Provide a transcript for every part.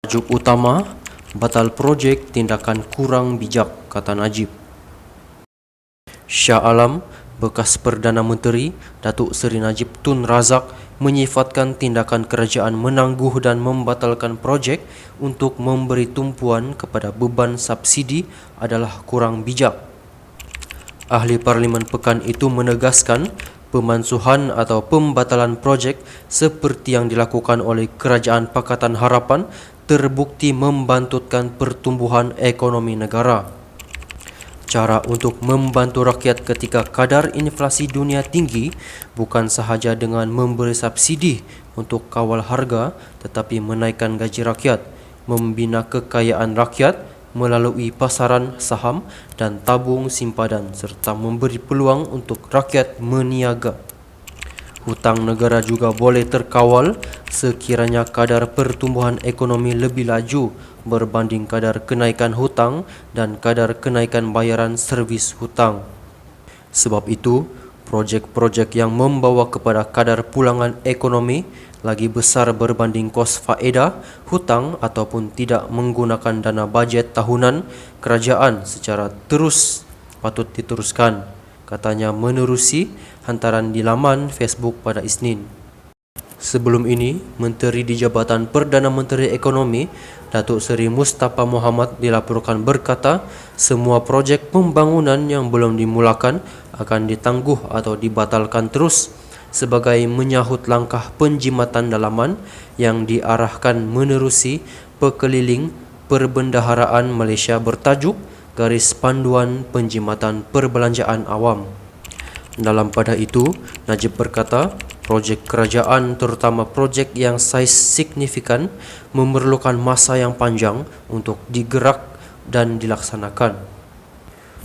Tajuk utama, batal projek tindakan kurang bijak, kata Najib. Shah Alam, bekas Perdana Menteri Datuk Seri Najib Tun Razak menyifatkan tindakan kerajaan menangguh dan membatalkan projek untuk memberi tumpuan kepada beban subsidi adalah kurang bijak. Ahli Parlimen Pekan itu menegaskan pemansuhan atau pembatalan projek seperti yang dilakukan oleh Kerajaan Pakatan Harapan terbukti membantutkan pertumbuhan ekonomi negara. Cara untuk membantu rakyat ketika kadar inflasi dunia tinggi bukan sahaja dengan memberi subsidi untuk kawal harga, tetapi menaikkan gaji rakyat, membina kekayaan rakyat melalui pasaran saham dan tabung simpadan serta memberi peluang untuk rakyat meniaga. Hutang negara juga boleh terkawal sekiranya kadar pertumbuhan ekonomi lebih laju berbanding kadar kenaikan hutang dan kadar kenaikan bayaran servis hutang. Sebab itu, projek-projek yang membawa kepada kadar pulangan ekonomi lagi besar berbanding kos faedah hutang ataupun tidak menggunakan dana bajet tahunan kerajaan secara terus patut diteruskan, katanya menerusi hantaran di laman Facebook pada Isnin. Sebelum ini, Menteri di Jabatan Perdana Menteri Ekonomi, Datuk Seri Mustafa Mohamad dilaporkan berkata, semua projek pembangunan yang belum dimulakan akan ditangguh atau dibatalkan terus sebagai menyahut langkah penjimatan dalaman yang diarahkan menerusi Pekeliling Perbendaharaan Malaysia bertajuk Garis Panduan Penjimatan Perbelanjaan Awam. Dalam pada itu, Najib berkata, projek kerajaan terutama projek yang saiz signifikan memerlukan masa yang panjang untuk digerak dan dilaksanakan.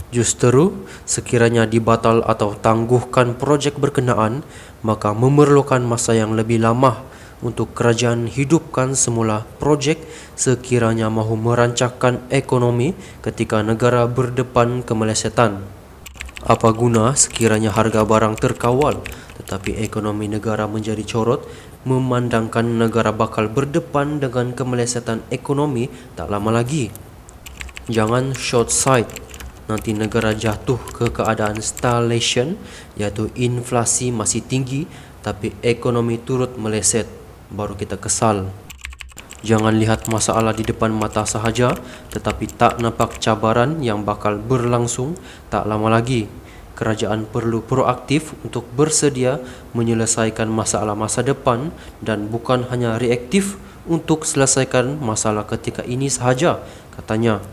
Justeru, sekiranya dibatal atau tangguhkan projek berkenaan, maka memerlukan masa yang lebih lama untuk kerajaan hidupkan semula projek sekiranya mahu merancangkan ekonomi ketika negara berdepan kemelesetan. Apa guna sekiranya harga barang terkawal tetapi ekonomi negara menjadi corot, memandangkan negara bakal berdepan dengan kemelesetan ekonomi tak lama lagi. Jangan short sight, nanti negara jatuh ke keadaan stagflation, iaitu inflasi masih tinggi tapi ekonomi turut meleset, baru kita kesal. Jangan lihat masalah di depan mata sahaja, tetapi tak nampak cabaran yang bakal berlangsung tak lama lagi. Kerajaan perlu proaktif untuk bersedia menyelesaikan masalah masa depan dan bukan hanya reaktif untuk selesaikan masalah ketika ini sahaja, katanya.